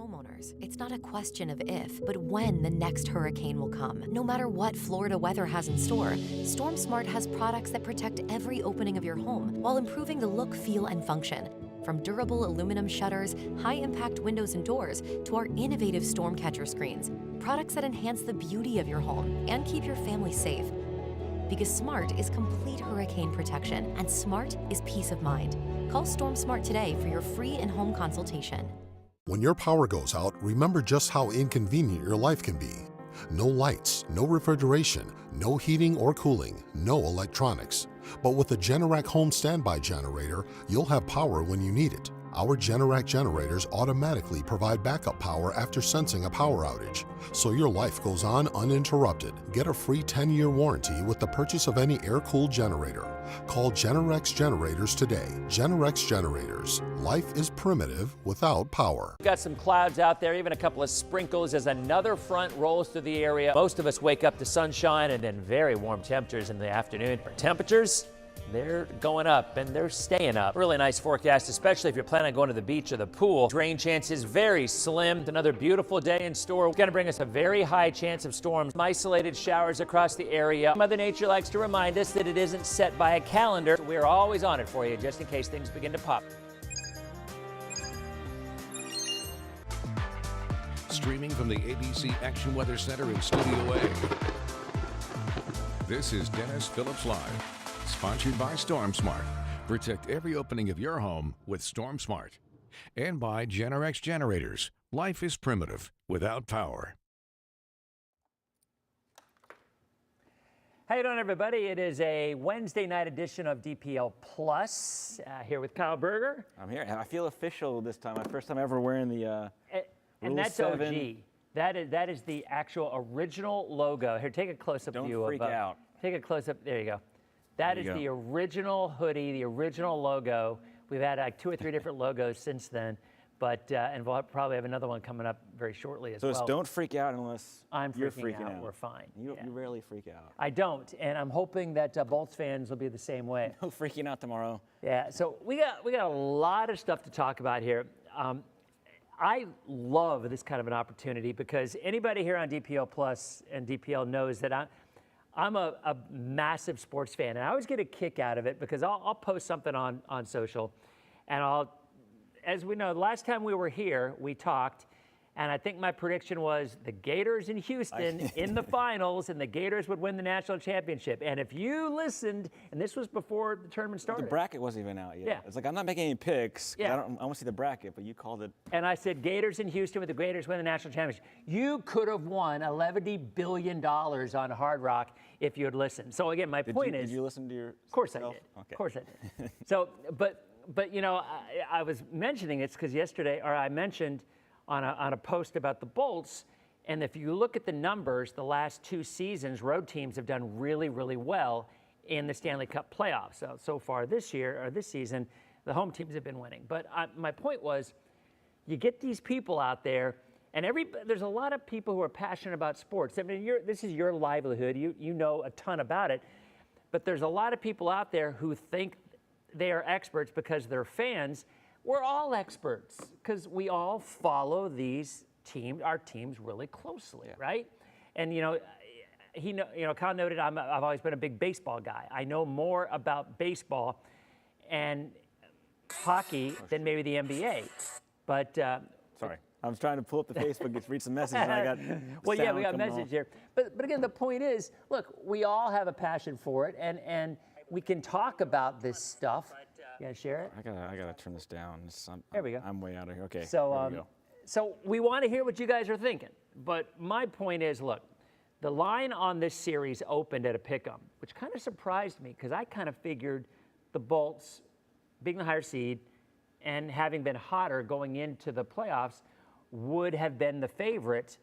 Homeowners, it's not a question of if, but when the next hurricane will come. No matter what Florida weather has in store, Storm Smart has products that protect every opening of your home while improving the look, feel, and function. From durable aluminum shutters, high-impact windows and doors, to our innovative storm catcher screens, products that enhance the beauty of your home and keep your family safe. Because smart is complete hurricane protection, and smart is peace of mind. Call Storm Smart today for your free in-home consultation. When your power goes out, remember just how inconvenient your life can be. No lights, no refrigeration, no heating or cooling, no electronics. But with the Generac Home Standby Generator, you'll have power when you need it. Our Generac generators automatically provide backup power after sensing a power outage, so your life goes on uninterrupted. Get a free 10-year warranty with the purchase of any air-cooled generator. Call Generac Generators today. Generac Generators. Life is primitive without power. Got some clouds out there, even a couple of sprinkles as another front rolls through the area. Most of us wake up to sunshine and then very warm temperatures in the afternoon. Temperatures, they're going up and they're staying up. Really nice forecast, especially if you're planning on going to the beach or the pool. Rain chances very slim. Another beautiful day in store. It's going to bring us a very high chance of storms. Isolated showers across the area. Mother Nature likes to remind us that it isn't set by a calendar. We're always on it for you just in case things begin to pop. Streaming from the ABC Action Weather Center in Studio A. This is Dennis Phillips Live. Sponsored by Storm Smart. Protect every opening of your home with Storm Smart. And by Generac Generators. Life is primitive without power. How you doing, everybody? It is a Wednesday night edition of DPL Plus. Here with Kyle Berger. I'm here, and I feel official this time. My first time ever wearing the and that's 7. OG. That is the actual original logo. Here, take a close-up view. Don't freak out. Take a close-up. There you go. That is the original hoodie, the original logo. We've had like 2 or 3 different logos since then, but and we'll probably have another one coming up very shortly as well. So don't freak out unless you're freaking out. We're fine. You rarely freak out. I don't, and I'm hoping that Bolts fans will be the same way. No freaking out tomorrow. Yeah. So we got a lot of stuff to talk about here. I love this kind of an opportunity because anybody here on DPL Plus and DPL knows that I'm a massive sports fan, and I always get a kick out of it because I'll post something on social, and as we know, the last time we were here, we talked, and I think my prediction was the Gators in Houston in the finals, and the Gators would win the national championship. And if you listened, and this was before the tournament started. The bracket wasn't even out yet. Yeah. It's like, I'm not making any picks. Yeah. I want to see the bracket, but you called it. And I said Gators in Houston with the Gators win the national championship. You could have won $11 billion on Hard Rock if you had listened. So again, my point is. Did you listen to your? Of course I did. Okay. Of course I did. So, but you know, I was mentioning it because yesterday, or I mentioned on a post about the Bolts, and if you look at the numbers, the last 2 seasons, road teams have done really, really well in the Stanley Cup playoffs. So far this year, or this season, the home teams have been winning. But my point was, you get these people out there, and there's a lot of people who are passionate about sports. I mean, this is your livelihood. You know a ton about it. But there's a lot of people out there who think they are experts because they're fans. We're all experts because we all follow our teams really closely, right? And Kyle noted I've always been a big baseball guy. I know more about baseball and hockey than maybe the NBA. But sorry, I was trying to pull up the Facebook to read some messages, and I got well, yeah, we got a message here. But again, the point is, look, we all have a passion for it, and we can talk about this stuff. You gotta share it? I gotta turn this down. There we go. I'm way out of here. Okay. So we want to hear what you guys are thinking. But my point is, look, the line on this series opened at a pick'em, which kind of surprised me because I kind of figured the Bolts, being the higher seed and having been hotter going into the playoffs, would have been the favorite.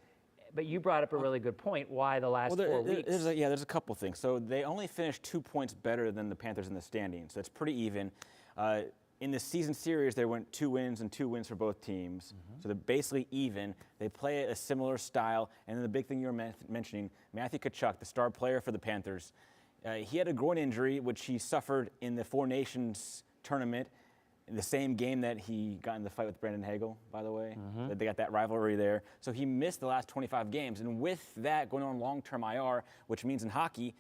But you brought up a really good point. Why the last 4 weeks? There's a couple things. So they only finished 2 points better than the Panthers in the standings. So it's pretty even. In the season series, they went 2 wins and 2 wins for both teams. So they're basically even. They play a similar style. And then the big thing you were mentioning, Matthew Tkachuk, the star player for the Panthers, he had a groin injury, which he suffered in the Four Nations tournament. in the same game that he got in the fight with Brandon Hagel, by the way. They got that rivalry there. So he missed the last 25 games. And with that going on long-term IR, which means in hockey,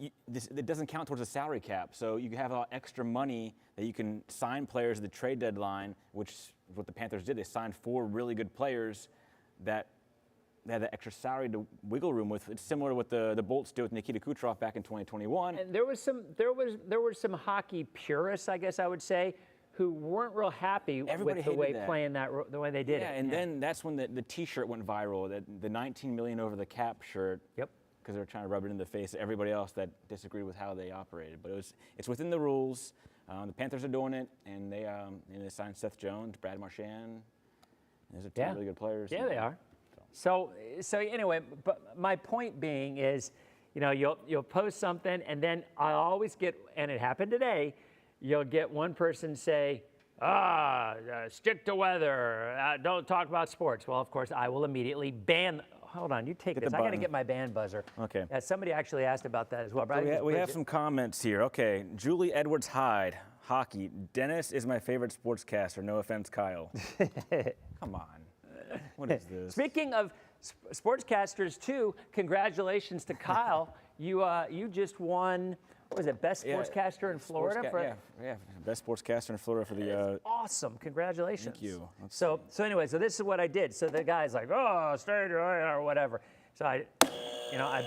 it doesn't count towards the salary cap. So you have extra money that you can sign players at the trade deadline, which is what the Panthers did. They signed 4 really good players that they had that extra salary to wiggle room with. It's similar to what the Bolts did with Nikita Kucherov back in 2021. And there were some hockey purists, I guess I would say, who weren't real happy with the way playing the way they did it. Yeah, and then that's when the T-shirt went viral, the $19 million over the cap shirt. Yep. Because they were trying to rub it in the face of everybody else that disagreed with how they operated. But it's within the rules. The Panthers are doing it, and they signed Seth Jones, Brad Marchand. Those are 2 really good players. Yeah, they are. So anyway, but my point being is, you'll post something, and then I always get, and it happened today, you'll get one person say, stick to weather, don't talk about sports. Well, of course, I will immediately ban. Hold on, you take this. I got to get my band buzzer. Okay. Somebody actually asked about that as well. So we have some comments here. Okay, Julie Edwards-Hyde, hockey. Dennis is my favorite sportscaster. No offense, Kyle. Come on. What is this? Speaking of sportscasters, too, congratulations to Kyle. You just won, what was it, Best Sportscaster in Florida? Yeah, Best Sportscaster in Florida for the... Awesome. Congratulations. Thank you. So anyway, this is what I did. So the guy's like, stay or whatever. So I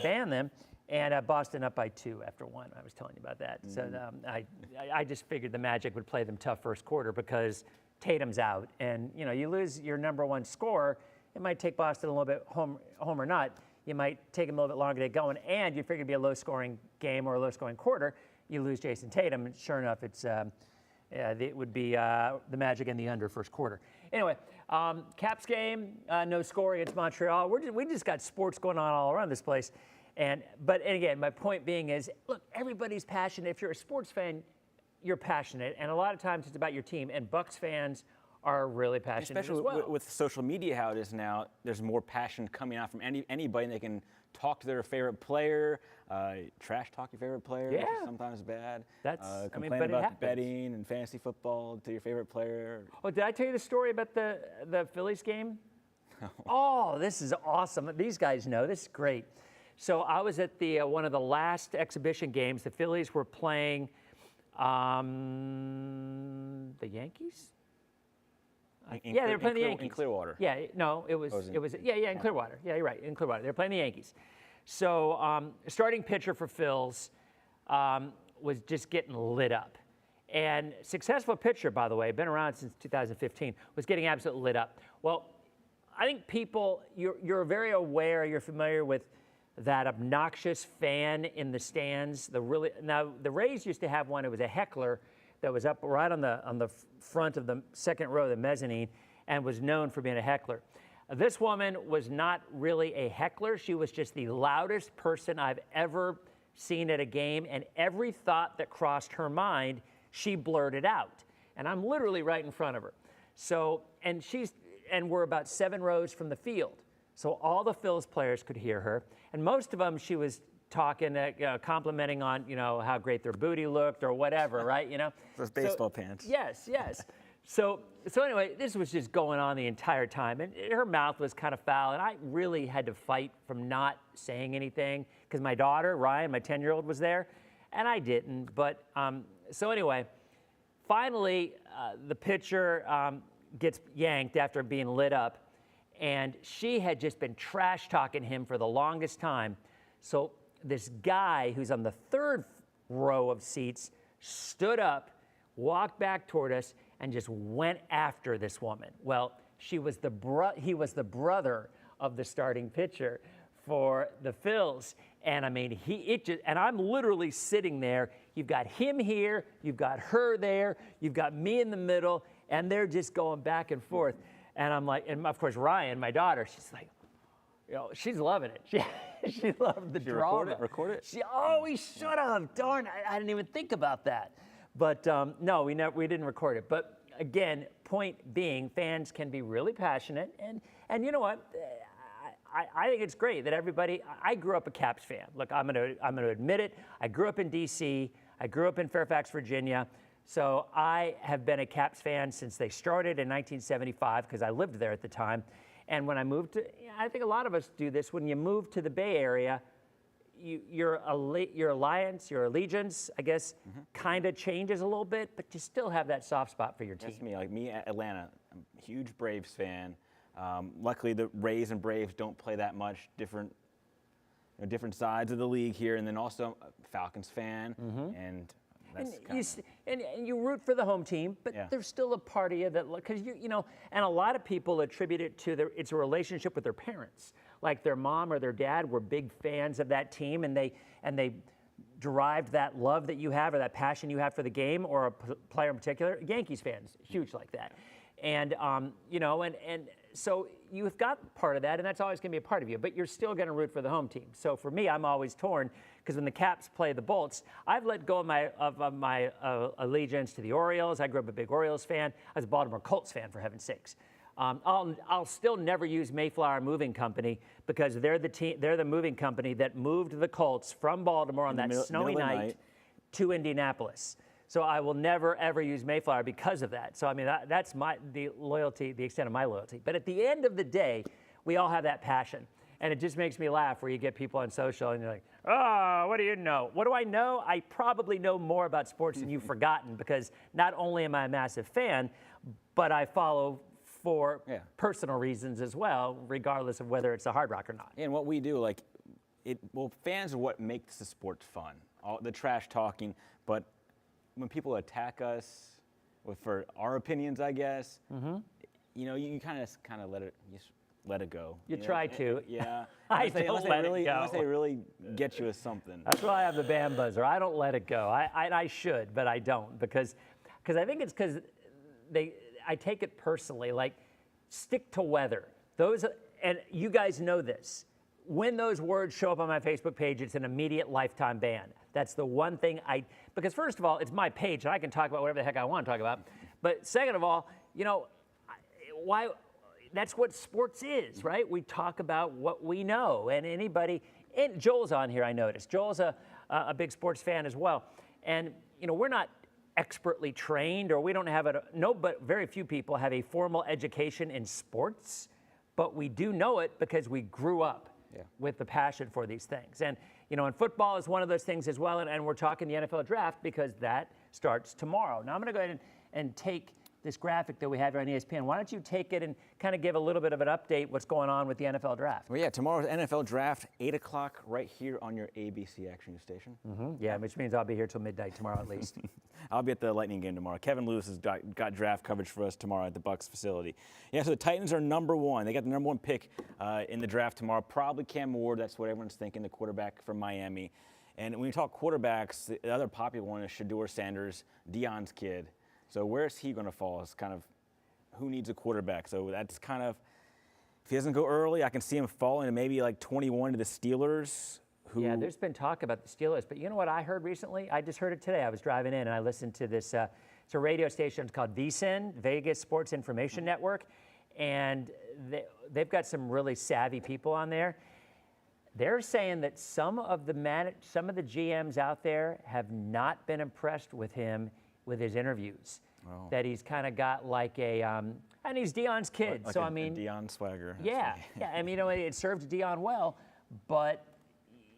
banned them, and Boston up by 2 after 1. I was telling you about that. So I just figured the Magic would play them tough first quarter because Tatum's out, and you lose your number 1 scorer. It might take Boston a little bit home or not. You might take them a little bit longer to get going, and you figure it'd be a low-scoring game or a low-scoring quarter. You lose Jason Tatum, and sure enough, it would be the Magic in the under first quarter. Anyway, Caps game, no score against Montreal. We just got sports going on all around this place, but again, my point being is, look, everybody's passionate. If you're a sports fan, you're passionate, and a lot of times it's about your team, and Bucs fans are really passionate Especially as well. with social media how it is now, there's more passion coming out from anybody, and they can talk to their favorite player, trash talk your favorite player, which is sometimes bad. Complain about betting and fantasy football to your favorite player. Oh, did I tell you the story about the Phillies game? Oh, this is awesome. These guys know. This is great. So I was at one of the last exhibition games. The Phillies were playing the Yankees? They were playing the Yankees. In Clearwater. Yeah, no, it was in Clearwater. Yeah, you're right, in Clearwater. They're playing the Yankees. So starting pitcher for Phil's was just getting lit up. And successful pitcher, by the way, been around since 2015, was getting absolutely lit up. Well, I think people, you're very aware, you're familiar with that obnoxious fan in the stands. Now, the Rays used to have one, it was a heckler that was up right on the front of the second row, the mezzanine, and was known for being a heckler. This woman was not really a heckler. She was just the loudest person I've ever seen at a game, and every thought that crossed her mind, she blurted out. And I'm literally right in front of her. So, and we're about 7 rows from the field. So all the Phil's players could hear her, and most of them she was talking, complimenting on, how great their booty looked or whatever, right? Those baseball pants. Yes. So anyway, this was just going on the entire time, and her mouth was kind of foul, and I really had to fight from not saying anything because my daughter, Ryan, my 10-year-old, was there, and I didn't. But so anyway, finally, the pitcher gets yanked after being lit up, and she had just been trash talking him for the longest time. So this guy who's on the 3rd row of seats stood up, walked back toward us, and just went after this woman. Well, he was the brother of the starting pitcher for the Phils, and I mean, and I'm literally sitting there. You've got him here, you've got her there, you've got me in the middle, and they're just going back and forth. And I'm like, and of course Ryan, my daughter, she's like, she's loving it. She loved the drama. Record it? She always should have. Darn, I didn't even think about that. But no, we didn't record it. But again, point being, fans can be really passionate, and you know what? I think it's great that everybody. I grew up a Caps fan. Look, I'm gonna admit it. I grew up in D.C. I grew up in Fairfax, Virginia. So I have been a Caps fan since they started in 1975 because I lived there at the time. And when I moved to, I think a lot of us do this, when you move to the Bay Area, your alliance, your allegiance, I guess, kind of changes a little bit, but you still have that soft spot for your team. That's me. Like me, Atlanta, I'm a huge Braves fan. Luckily, the Rays and Braves don't play that much. Different sides of the league here, and then also a Falcons fan, and that's and you root for the home team, but there's still a part of you that, because and a lot of people attribute it to it's a relationship with their parents. Like their mom or their dad were big fans of that team, and they derived that love that you have or that passion you have for the game or a player in particular. Yankees fans, huge like that, and and so you've got part of that, and that's always going to be a part of you. But you're still going to root for the home team. So for me, I'm always torn because when the Caps play the Bolts, I've let go of my allegiance to the Orioles. I grew up a big Orioles fan. I was a Baltimore Colts fan, for heaven's sakes. I'll still never use Mayflower Moving Company because they're the moving company that moved the Colts from Baltimore on that snowy night to Indianapolis. So I will never ever use Mayflower because of that. So I mean that's the extent of my loyalty. But at the end of the day, we all have that passion, and it just makes me laugh where you get people on social and you're like, oh, what do you know? What do I know? I probably know more about sports than you've forgotten because not only am I a massive fan, but I follow for personal reasons as well, regardless of whether it's a Hard Rock or not. And what we do, fans are what makes the sport fun. All the trash talking, but when people attack us for our opinions, I guess, you kind of let it go. You try to. Yeah. I don't let it go. Unless they really get you with something. That's why I have the band buzzer. I don't let it go. I should, but I don't because I think it's because I take it personally. Like, stick to weather. And you guys know this. When those words show up on my Facebook page, it's an immediate lifetime ban. That's the one thing because first of all, it's my page and I can talk about whatever the heck I want to talk about. But second of all, why? That's what sports is, right? We talk about what we know, and Joel's on here, I noticed. Joel's a big sports fan as well. And, we're not expertly trained, or we don't have but very few people have a formal education in sports, but we do know it because we grew up with the passion for these things. And, and football is one of those things as well, and we're talking the NFL draft because that starts tomorrow. Now I'm going to go ahead and take this graphic that we have here on ESPN. Why don't you take it and kind of give a little bit of an update what's going on with the NFL draft? Well, tomorrow's NFL draft, 8 o'clock right here on your ABC Action News station. Yeah, which means I'll be here till midnight tomorrow at least. I'll be at the Lightning game tomorrow. Kevin Lewis has got draft coverage for us tomorrow at the Bucs facility. Yeah, so the Titans are number one. They got the number one pick in the draft tomorrow. Probably Cam Ward. That's what everyone's thinking, the quarterback from Miami. And when you talk quarterbacks, the other popular one is Shedeur Sanders, Deion's kid. So where's he going to fall? It's kind of who needs a quarterback. So that's kind of, if he doesn't go early, I can see him falling to maybe like 21 to the Steelers. Yeah, there's been talk about the Steelers, but you know what I heard recently? I just heard it today. I was driving in and I listened to this. It's a radio station. It's called VSiN, Vegas Sports Information Network, and they've got some really savvy people on there. They're saying that some of the GMs out there have not been impressed with him with his interviews. Oh. That he's kind of got like and he's Deion's kid, like so a I mean, Deion swagger. Yeah. I mean, it served Deion well, but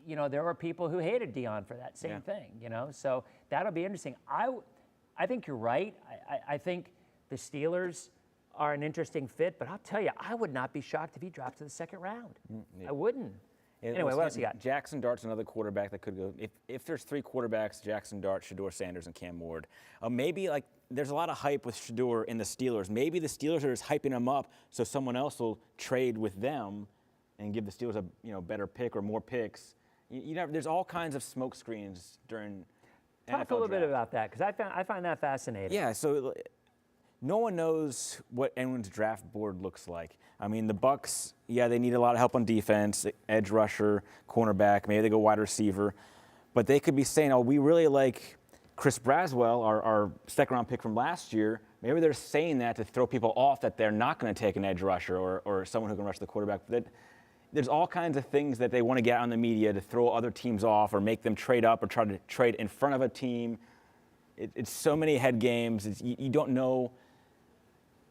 there were people who hated Deion for that same thing. So that'll be interesting. I think you're right. I think the Steelers are an interesting fit, but I'll tell you, I would not be shocked if he dropped to the second round. I wouldn't. Anyway, what else you got? Jackson Dart's another quarterback that could go. If there's three quarterbacks, Jackson Dart, Shedeur Sanders, and Cam Ward. Maybe there's a lot of hype with Shedeur in the Steelers. Maybe the Steelers are just hyping him up so someone else will trade with them and give the Steelers a better pick or more picks. There's all kinds of smoke screens during Talk a little bit about that because I find that fascinating. Yeah, so no one knows what anyone's draft board looks like. I mean, the Bucs, they need a lot of help on defense, edge rusher, cornerback, maybe they go wide receiver. But they could be saying, we really like Chris Braswell, our second-round pick from last year. Maybe they're saying that to throw people off that they're not going to take an edge rusher or someone who can rush the quarterback. There's all kinds of things that they want to get on the media to throw other teams off or make them trade up or try to trade in front of a team. it's so many head games. You don't know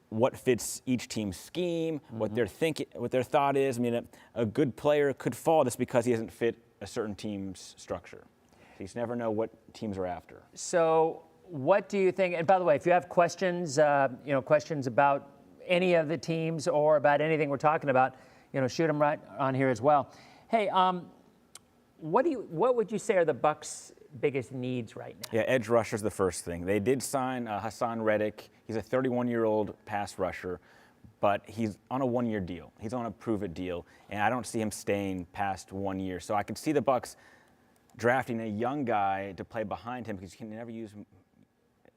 what fits each team's scheme, what they're thinking, what their thought is. I mean, a good player could fall just because he doesn't fit a certain team's structure. So you just never know what teams are after. So what do you think? And by the way, if you have questions, questions about any of the teams or about anything we're talking about, shoot them right on here as well. Hey, what would you say are the Bucs' biggest needs right now? Yeah, edge rusher's the first thing. They did sign Hassan Reddick. He's a 31-year-old pass rusher, but he's on a one-year deal. He's on a prove-it deal, and I don't see him staying past 1 year. So I could see the Bucs drafting a young guy to play behind him because you can never use him.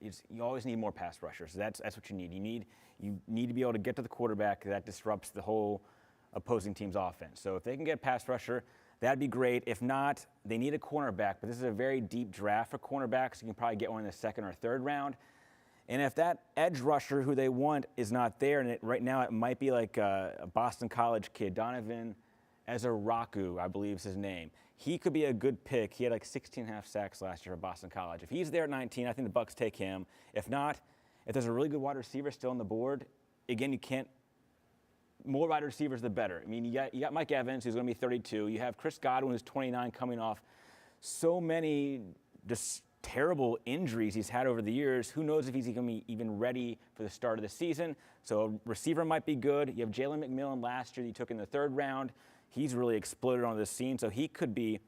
You always need more pass rushers. So that's what you need. You need to be able to get to the quarterback. That disrupts the whole opposing team's offense. So if they can get a pass rusher, that'd be great. If not, they need a cornerback, but this is a very deep draft for cornerbacks. You can probably get one in the second or third round. And if that edge rusher who they want is not there, and right now it might be like a Boston College kid, Donovan Ezaraku, I believe is his name. He could be a good pick. He had like 16.5 sacks last year at Boston College. If he's there at 19, I think the Bucs take him. If not, if there's a really good wide receiver still on the board, again, you can't. More wide receivers, the better. I mean, you got Mike Evans, who's going to be 32. You have Chris Godwin, who's 29, coming off so many just terrible injuries he's had over the years. Who knows if he's going to be even ready for the start of the season? So a receiver might be good. You have Jalen McMillan last year that you took in the third round. He's really exploded on the scene, so he could be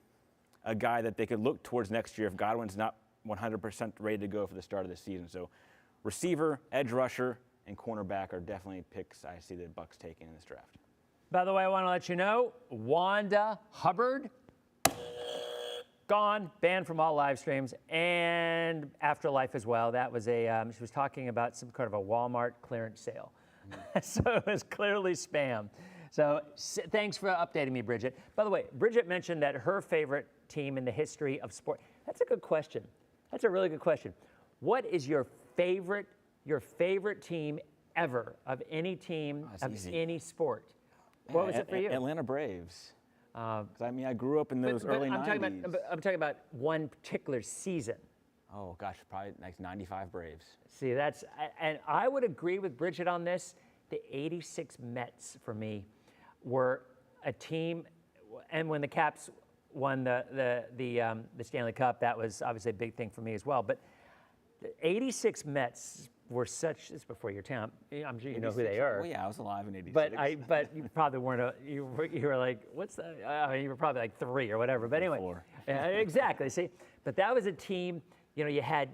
a guy that they could look towards next year if Godwin's not 100% ready to go for the start of the season. So receiver, edge rusher, and cornerback are definitely picks I see the Bucs taking in this draft. By the way, I want to let you know, Wanda Hubbard, gone, banned from all live streams, and Afterlife as well. That was she was talking about some kind of a Walmart clearance sale. So it was clearly spam. So thanks for updating me, Bridget. By the way, Bridget mentioned that her favorite team in the history of sport. That's a good question. That's a really good question. What is your favorite team ever of any team of easy. any sport? What was it for you? Atlanta Braves. I grew up in those early 90s. I'm talking about one particular season. Oh gosh, probably like 95 Braves. See, and I would agree with Bridget on this. The '86 Mets for me were a team, and when the Caps won the Stanley Cup, that was obviously a big thing for me as well. But the '86 Mets were such. It's before your time. I'm sure you know who they are. Well, yeah, I was alive in '86. But you probably weren't. You were like, what's that? You were probably like 3 or whatever. But anyway, 4. Exactly. See, but that was a team. You had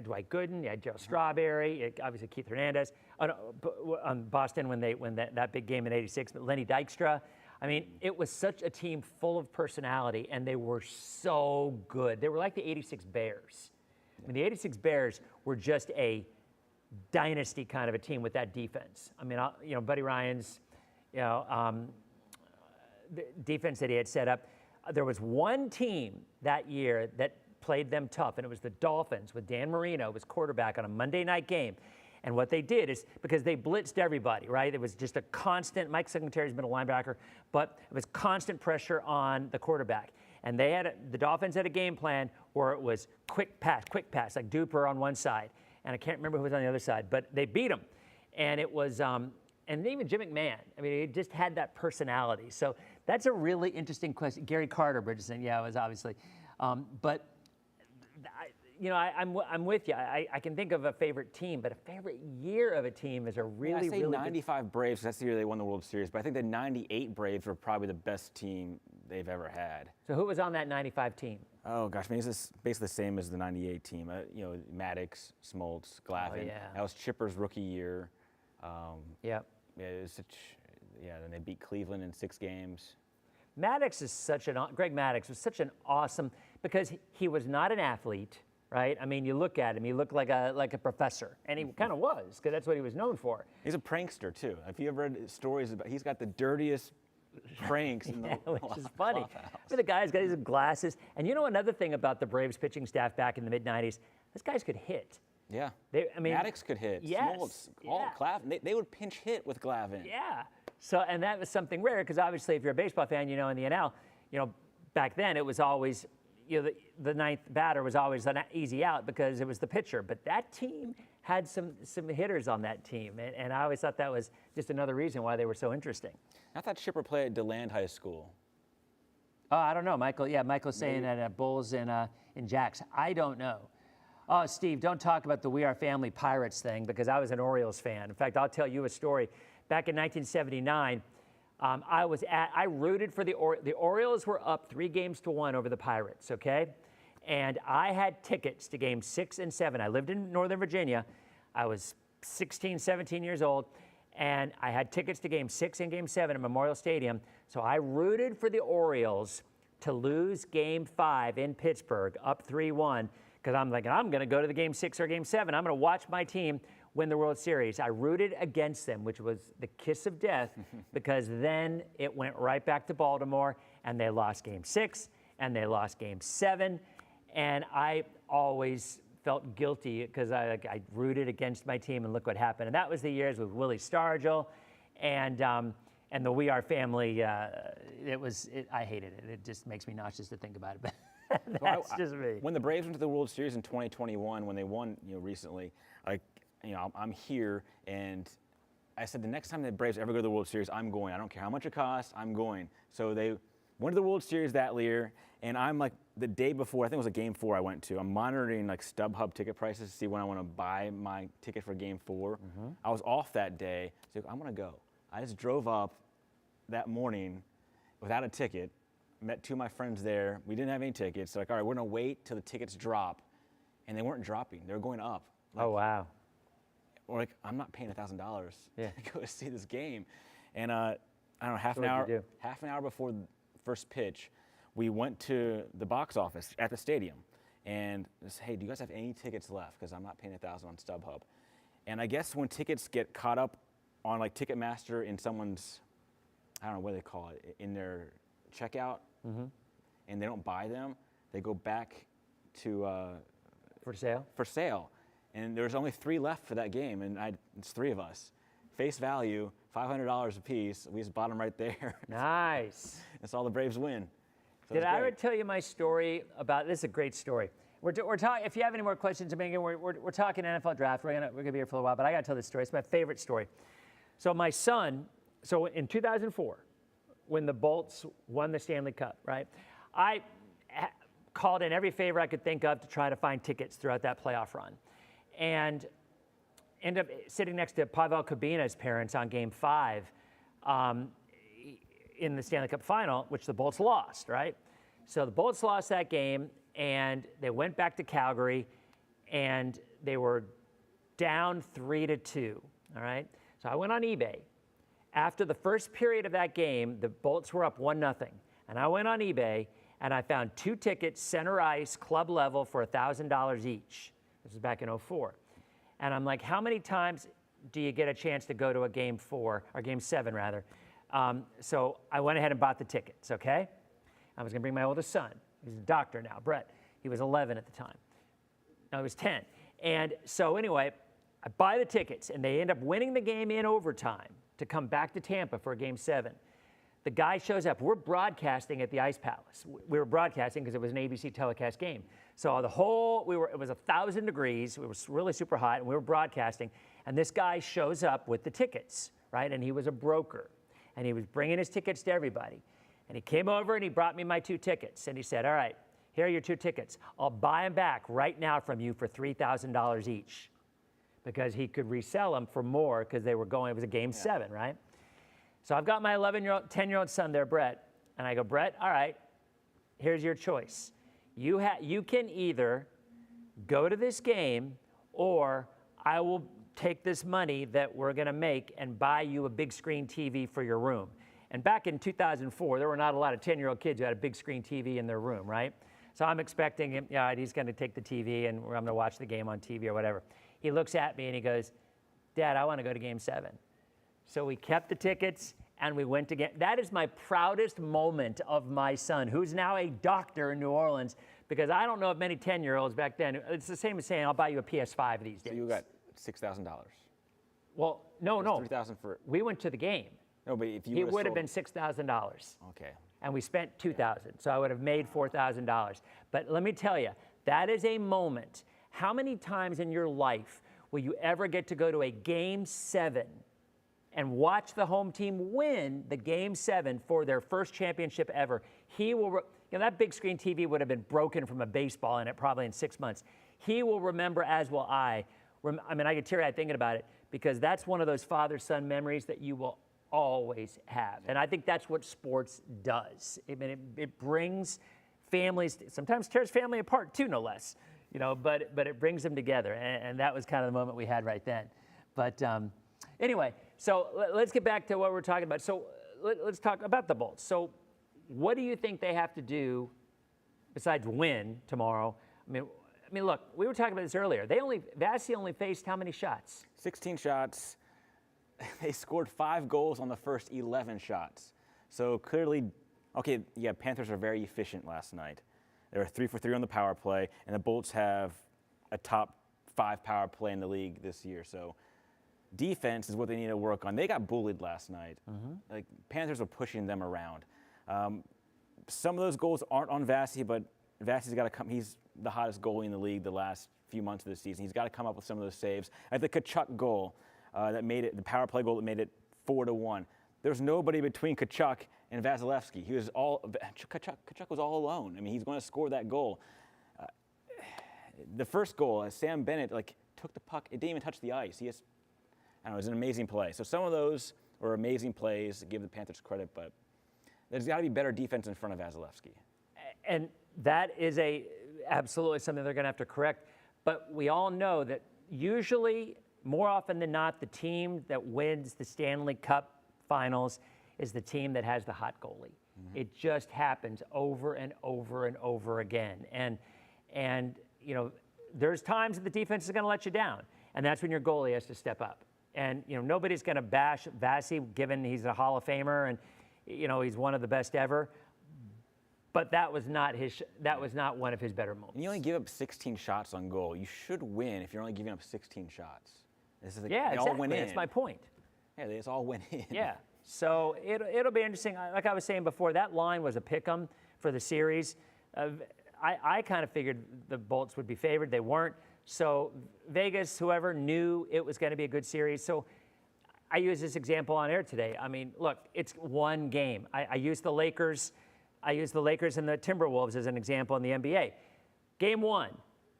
Dwight Gooden, you had Joe Strawberry, obviously Keith Hernandez. On Boston when that big game in '86, but Lenny Dykstra. I mean, it was such a team full of personality, and they were so good. They were like the '86 Bears. I mean, the '86 Bears were just a dynasty kind of a team with that defense. I mean, Buddy Ryan's, the defense that he had set up. There was one team that year that played them tough, and it was the Dolphins with Dan Marino was quarterback on a Monday night game. And what they did is, because they blitzed everybody, right? It was just a constant, Mike Singletary's been a linebacker, but it was constant pressure on the quarterback. And the Dolphins had a game plan where it was quick pass, like Duper on one side. And I can't remember who was on the other side, but they beat them. And it was, and even Jim McMahon, I mean, he just had that personality. So that's a really interesting question. Gary Carter, Bridgerton, yeah, it was obviously. But I'm with you. I can think of a favorite team, but a favorite year of a team is a really, I say really 95 Braves. That's the year they won the World Series. But I think the '98 Braves were probably the best team they've ever had. So who was on that '95 team? Oh gosh, I mean, it's basically the same as the '98 team. Maddox, Smoltz, Glavine. Oh, yeah. That was Chipper's rookie year. Yep. Yeah, it was such. Yeah, then they beat Cleveland in 6 games. Greg Maddox was such an awesome, because he was not an athlete. Right? I mean, you look at him, he looked like a professor, and he kind of was, because that's what he was known for. He's a prankster, too. If you ever read stories about, he's got the dirtiest pranks in the which is funny. clubhouse. But the guy's got his glasses. And another thing about the Braves pitching staff back in the mid-'90s, those guys could hit. Yeah. Maddox could hit. Yes. Smoltz, Glavine. They would pinch hit with Glavine. Yeah. So, and that was something rare, because obviously if you're a baseball fan, in the NL, back then it was always, the ninth batter was always an easy out because it was the pitcher. But that team had some hitters on that team, and I always thought that was just another reason why they were so interesting. I thought Chipper played at DeLand High School. Oh, I don't know, Michael. Yeah, Michael's saying that at Bulls in Jacks. I don't know. Oh, Steve, don't talk about the We Are Family Pirates thing because I was an Orioles fan. In fact, I'll tell you a story. Back in 1979, I rooted for the Orioles were up 3-1 over the Pirates, okay? And I had tickets to games 6 and 7. I lived in Northern Virginia. I was 16, 17 years old, and I had tickets to game 6 and game 7 at Memorial Stadium. So I rooted for the Orioles to lose game 5 in Pittsburgh, up 3-1, because I'm like, I'm going to go to the game 6 or game 7. I'm going to watch my team win the World Series. I rooted against them, which was the kiss of death, because then it went right back to Baltimore, and they lost game 6, and they lost game 7, and I always felt guilty because I rooted against my team, and look what happened. And that was the years with Willie Stargell and the We Are Family. I hated it. It just makes me nauseous to think about it. That's just me. When the Braves went to the World Series in 2021, when they won, recently, I'm here, and I said the next time the Braves ever go to the World Series, I'm going. I don't care how much it costs, I'm going. So they went to the World Series that year, and I'm like, the day before, I think it was a game 4 I went to, I'm monitoring like StubHub ticket prices to see when I want to buy my ticket for game 4. I was off that day, so I'm going to go. I just drove up that morning without a ticket, met 2 of my friends there. We didn't have any tickets. So like, all right, we're going to wait till the tickets drop. And they weren't dropping. They were going up. Like, oh, wow. We're like, I'm not paying $1,000 Yeah. to go see this game. And I don't know, half an hour before the first pitch, we went to the box office at the stadium and said, hey, do you guys have any tickets left? Because I'm not paying $1,000 on StubHub. And I guess when tickets get caught up on like Ticketmaster in someone's, I don't know what they call it, in their checkout, and they don't buy them, they go back to For sale? For sale. And there's only 3 left for that game, and it's 3 of us. Face value, $500 a piece. We just bought them right there. Nice. That's all the Braves win. So Did I ever tell you my story about this? Is a great story. We're talking. If you have any more questions, Megan, we're talking NFL draft. We're gonna be here for a while, but I gotta tell this story. It's my favorite story. So my son. So in 2004, when the Bolts won the Stanley Cup, right? I called in every favor I could think of to try to find tickets throughout that playoff run, and ended up sitting next to Pavel Kabina's parents on Game 5. In the Stanley Cup final, which the Bolts lost, right? So the Bolts lost that game, and they went back to Calgary, and they were down 3-2, all right? So I went on eBay. After the first period of that game, the Bolts were up 1-0, and I went on eBay, and I found 2 tickets, center ice, club level, for $1,000 each. This was back in 2004. And I'm like, how many times do you get a chance to go to a Game 4, or Game 7, rather? So I went ahead and bought the tickets, okay? I was gonna bring my oldest son. He's a doctor now, Brett. He was 11 at the time. No, he was 10. And so anyway, I buy the tickets, and they end up winning the game in overtime to come back to Tampa for Game 7. The guy shows up. We're broadcasting at the Ice Palace. We were broadcasting because it was an ABC telecast game. So it was 1,000 degrees. It was really super hot, and we were broadcasting. And this guy shows up with the tickets, right? And he was a broker. And he was bringing his tickets to everybody. And he came over and he brought me my 2 tickets. And he said, all right, here are your 2 tickets. I'll buy them back right now from you for $3,000 each. Because he could resell them for more because they were going, it was a Game 7, right? So I've got my 10-year-old son there, Brett. And I go, Brett, all right, here's your choice. You can either go to this game, or I will take this money that we're going to make and buy you a big screen TV for your room. And back in 2004, there were not a lot of 10-year-old kids who had a big screen TV in their room, right? So I'm expecting him, he's going to take the TV and I'm going to watch the game on TV or whatever. He looks at me and he goes, Dad, I want to go to Game 7. So we kept the tickets and we went to Game. That is my proudest moment of my son, who's now a doctor in New Orleans, because I don't know of many 10-year-olds back then. It's the same as saying, I'll buy you a PS5 these days. So you got $6,000. Well, no. $3,000 for. We went to the game. No, but if you it would have been $6,000. Okay. and we spent $2,000. So I would have made $4,000. But let me tell you, that is a moment. How many times in your life will you ever get to go to a Game 7 and watch the home team win the Game 7 for their first championship ever? He will, that big screen TV would have been broken from a baseball in it probably in 6 months. He will remember, as will I. I mean, I get teary-eyed thinking about it because that's one of those father-son memories that you will always have. And I think that's what sports does. I mean, it brings families, sometimes tears family apart too, no less. But it brings them together, and that was kind of the moment we had right then. But anyway, so let's get back to what we're talking about. So let's talk about the Bolts. So what do you think they have to do besides win tomorrow? I mean, look, we were talking about this earlier. Vassie only faced how many shots? 16 shots. They scored 5 goals on the first 11 shots. So clearly, okay, yeah, Panthers are very efficient last night. They were 3 for 3 on the power play, and the Bolts have a top 5 power play in the league this year. So defense is what they need to work on. They got bullied last night. Like, Panthers are pushing them around. Some of those goals aren't on Vassie, but Vassie's got to come. He's the hottest goalie in the league the last few months of the season. He's got to come up with some of those saves. At the Tkachuk goal that made it, the power play goal that made it 4-1. There was nobody between Tkachuk and Vasilevsky. Tkachuk was all alone. I mean, he's going to score that goal. The first goal, Sam Bennett took the puck. It didn't even touch the ice. I don't know, it was an amazing play. So some of those were amazing plays to give the Panthers credit, but there's got to be better defense in front of Vasilevsky. And that is absolutely something they're going to have to correct. But we all know that usually, more often than not, the team that wins the Stanley Cup Finals is the team that has the hot goalie. It just happens over and over and over again. And there's times that the defense is going to let you down, and that's when your goalie has to step up. And nobody's going to bash Vassie, given he's a Hall of Famer and he's one of the best ever. But that was not one of his better moments. And you only give up 16 shots on goal. You should win if you're only giving up 16 shots. This is yeah, they exactly. all went in. That's my point. Yeah, they just all went in. Yeah. So it'll be interesting. Like I was saying before, that line was a pick-em for the series. I kind of figured the Bolts would be favored. They weren't. So Vegas, whoever, knew it was going to be a good series. So I used this example on air today. I mean, look, it's one game. I used the Lakers. I used the Lakers and the Timberwolves as an example in the NBA. Game 1,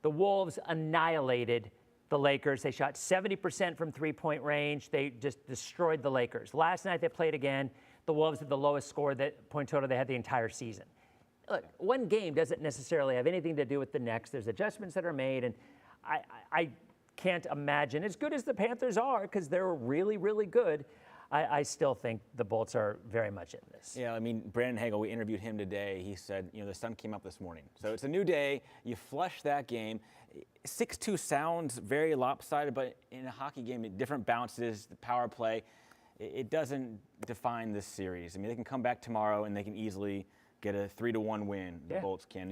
the Wolves annihilated the Lakers. They shot 70% from three-point range. They just destroyed the Lakers. Last night they played again. The Wolves had the lowest score point total they had the entire season. Look, one game doesn't necessarily have anything to do with the next. There's adjustments that are made, and I can't imagine, as good as the Panthers are, because they're really, really good, I still think the Bolts are very much in this. Yeah, I mean, Brandon Hagel, we interviewed him today. He said, the sun came up this morning. So it's a new day. You flush that game. 6-2 sounds very lopsided, but in a hockey game, different bounces, the power play, it doesn't define this series. I mean, they can come back tomorrow and they can easily get a 3-1 win. The Bolts can.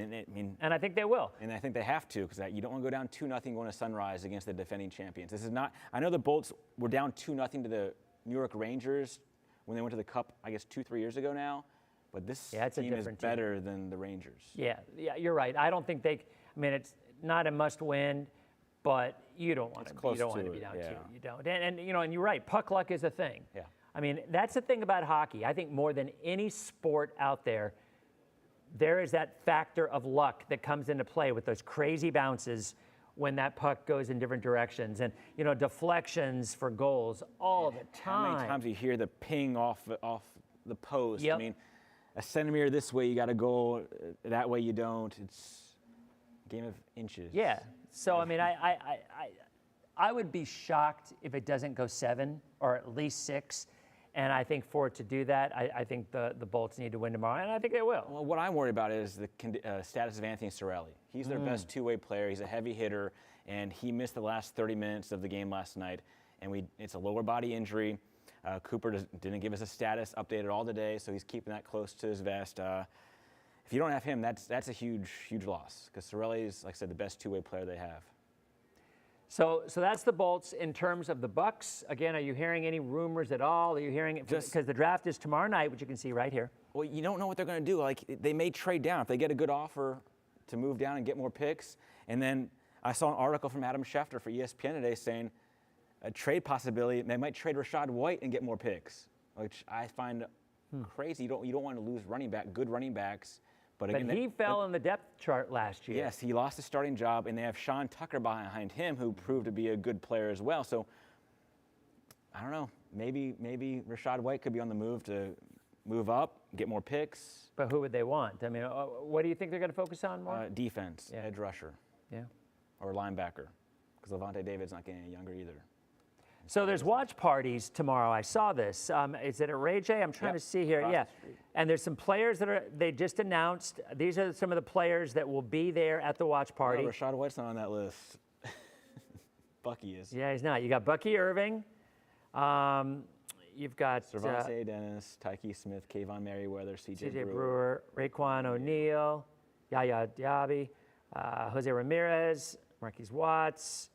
And I think they will. And I think they have to, because you don't want to go down 2-0 going to Sunrise against the defending champions. This is not. I know the Bolts were down 2-0 to the New York Rangers when they went to the Cup, I guess 2-3 years ago now. But this team is better than the Rangers. Yeah, you're right. I don't think it's not a must-win, but you don't want to be down 2. You don't. And you're right. Puck luck is a thing. Yeah. I mean, that's the thing about hockey. I think more than any sport out there, there is that factor of luck that comes into play with those crazy bounces when that puck goes in different directions, and deflections for goals all the time. How many times you hear the ping off the post? Yep. I mean, a centimeter this way you got to go, that way you don't. It's a game of inches. Yeah. So I mean, I would be shocked if it doesn't go 7 or at least 6. And I think for it to do that, I think the Bolts need to win tomorrow, and I think they will. Well, what I'm worried about is the status of Anthony Cirelli. He's their best two-way player. He's a heavy hitter, and he missed the last 30 minutes of the game last night. And it's a lower body injury. Cooper didn't give us a status update at all today, so he's keeping that close to his vest. If you don't have him, that's a huge, huge loss, because Cirelli is, like I said, the best two-way player they have. So that's the Bolts in terms of the Bucs. Again, are you hearing any rumors at all? Are you hearing it? Because the draft is tomorrow night, which you can see right here. Well, you don't know what they're going to do. Like, they may trade down if they get a good offer to move down and get more picks. And then I saw an article from Adam Schefter for ESPN today saying a trade possibility. They might trade Rachaad White and get more picks, which I find crazy. You don't want to lose good running backs. But again, he fell in the depth chart last year. Yes, he lost his starting job, and they have Sean Tucker behind him, who proved to be a good player as well. So I don't know. Maybe Rachaad White could be on the move to move up, get more picks. But who would they want? I mean, what do you think they're going to focus on more? Defense, edge rusher, or linebacker, because Levante David's not getting any younger either. So there's watch parties tomorrow. I saw this. Is it at Ray J? I'm trying to see here. Yeah. And there's some players they just announced. These are some of the players that will be there at the watch party. No, Rachaad White's not on that list. Bucky is. Yeah, he's not. You got Bucky Irving. You've got Cervante Dennis, Tyke Smith, Kayvon Merriweather, C.J. Brewer, Raekwon O'Neal, Yaya Diaby, Jose Ramirez, Marquise Watts.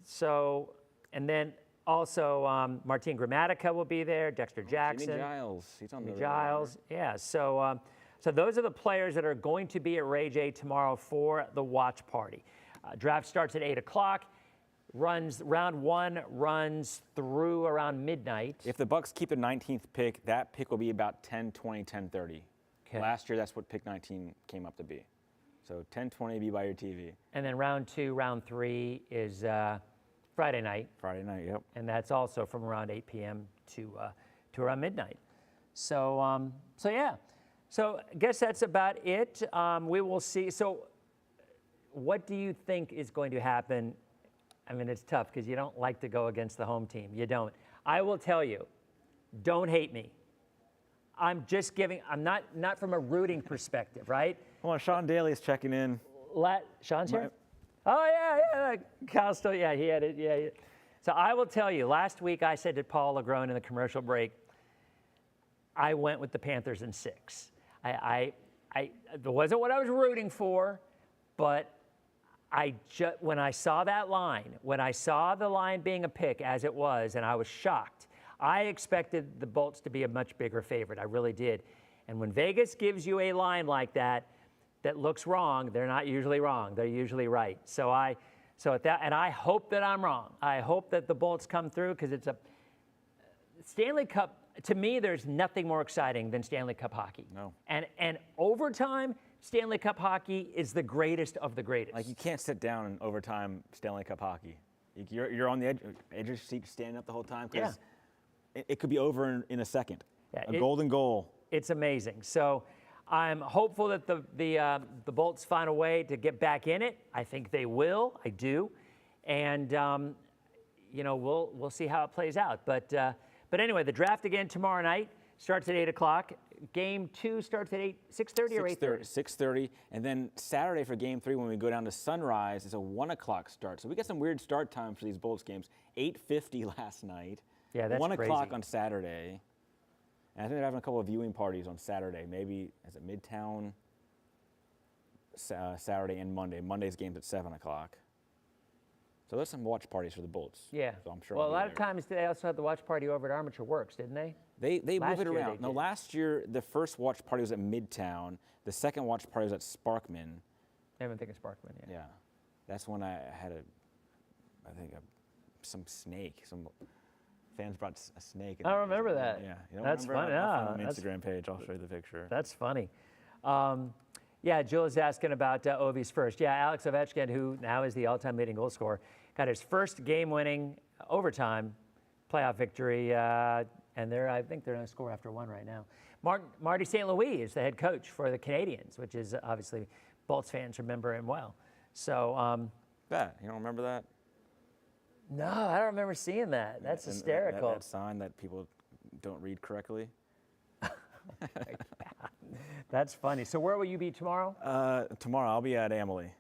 So, and then also Martin Gramatica will be there, Dexter Jackson. Jimmy Giles, he's on the Giles, yeah. So, so those are the players that are going to be at Ray J tomorrow for the watch party. Draft starts at 8 o'clock. Round one runs through around midnight. If the Bucs keep the 19th pick, that pick will be about 10:20, 10:30. Okay. Last year, that's what pick 19 came up to be. So 10:20, be by your TV. And then round two, round three is Friday night. Friday night, yep. And that's also from around 8 p.m. to around midnight. So, so yeah. So I guess that's about it. We will see. So what do you think is going to happen? I mean, it's tough because you don't like to go against the home team. You don't. I will tell you, don't hate me. I'm just giving, I'm not from a rooting perspective, right? Come on, Sean Daly's checking in. Sean's here? Oh, yeah. Kyle still, yeah, he had it, yeah. So I will tell you, last week I said to Paul LeGrone in the commercial break, I went with the Panthers in 6. It wasn't what I was rooting for, but when I saw that line, when I saw the line being a pick as it was, and I was shocked, I expected the Bolts to be a much bigger favorite. I really did. And when Vegas gives you a line like that looks wrong, they're not usually wrong. They're usually right. So I hope that I'm wrong. I hope that the Bolts come through because it's a Stanley Cup. To me, there's nothing more exciting than Stanley Cup hockey. No. And overtime, Stanley Cup hockey is the greatest of the greatest. Like, you can't sit down in overtime Stanley Cup hockey. You're on the edge of your seat, standing up the whole time because it could be over in a second. Yeah, a golden goal. It's amazing. So I'm hopeful that the Bolts find a way to get back in it. I think they will. I do. And, we'll see how it plays out. But anyway, the draft again tomorrow night starts at 8 o'clock. Game 2 starts at 6:30 or 8:30? 6:30. And then Saturday for Game 3, when we go down to sunrise, is a 1 o'clock start. So we got some weird start times for these Bolts games. 8:50 last night. Yeah, that's 1 crazy. o'clock on Saturday. And I think they're having a couple of viewing parties on Saturday. Maybe, is it Midtown? Saturday and Monday. Monday's game's at 7 o'clock. So there's some watch parties for the Bolts. Yeah. So I'm sure. Well, a lot of times they also had the watch party over at Armature Works, didn't they? They move it around. No, last year the first watch party was at Midtown. The second watch party was at Sparkman. I think of Sparkman. Yeah. Yeah, that's when I had some snake. Some fans brought a snake. I remember that. Yeah, you don't that's remember? funny. I'll find it on the Instagram page. I'll show you the picture. That's funny. Yeah, Jill is asking about Ovi's first. Yeah, Alex Ovechkin, who now is the all-time leading goal scorer, got his first game-winning overtime playoff victory, and I think they're going to score after 1 right now. Marty St. Louis is the head coach for the Canadians, which is obviously Bolts fans remember him well. So, you don't remember that? No, I don't remember seeing that. That's hysterical. That sign that people don't read correctly. That's funny. So where will you be tomorrow? Tomorrow I'll be at Amalie.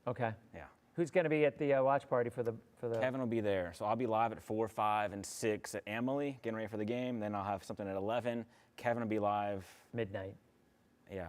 Okay. Yeah. Who's going to be at the watch party for the? Kevin will be there, so I'll be live at 4, 5, and 6 at Amalie, getting ready for the game. Then I'll have something at 11. Kevin will be live midnight. Yeah.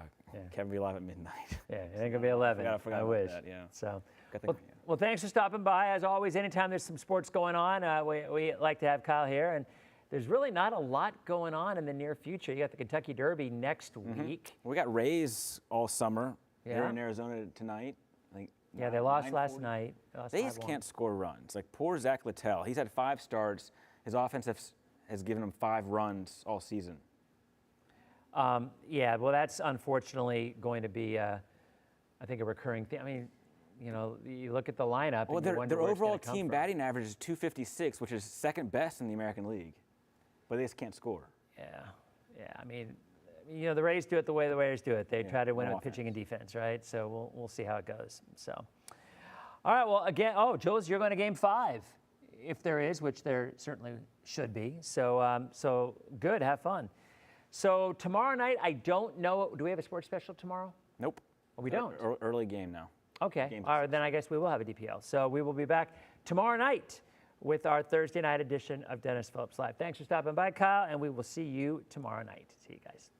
Kevin will be live at midnight. Yeah, it ain't gonna be 11. I forgot I about wish. that, yeah. So. Well, Well, thanks for stopping by. As always, anytime there's some sports going on, we like to have Kyle here. And there's really not a lot going on in the near future. You got the Kentucky Derby next week. We got Rays all summer. Yeah. They're in Arizona tonight. I think Yeah, they lost last night. They just can't score runs. Like poor Zach Littell. He's had 5 starts. His offense has given him 5 runs all season. Yeah, well, that's unfortunately going to be, I think, a recurring thing. I mean, you know, you look at the lineup. Well, and you wonder their where it's overall gonna come team from. batting average is 256, which is second best in the American League. But they just can't score. Yeah. I mean, you know, the Rays do it the way the Rays do it. They try to win no with pitching and defense, right? So we'll see how it goes. So, all right. Well, again, Jules, you're going to Game 5, if there is, which there certainly should be. So, so good. Have fun. So tomorrow night, I don't know. Do we have a sports special tomorrow? Nope. We don't. Early game now. Okay. All right. Then I guess we will have a DPL. So we will be back tomorrow night with our Thursday night edition of Dennis Phillips Live. Thanks for stopping by, Kyle, and we will see you tomorrow night. See you guys.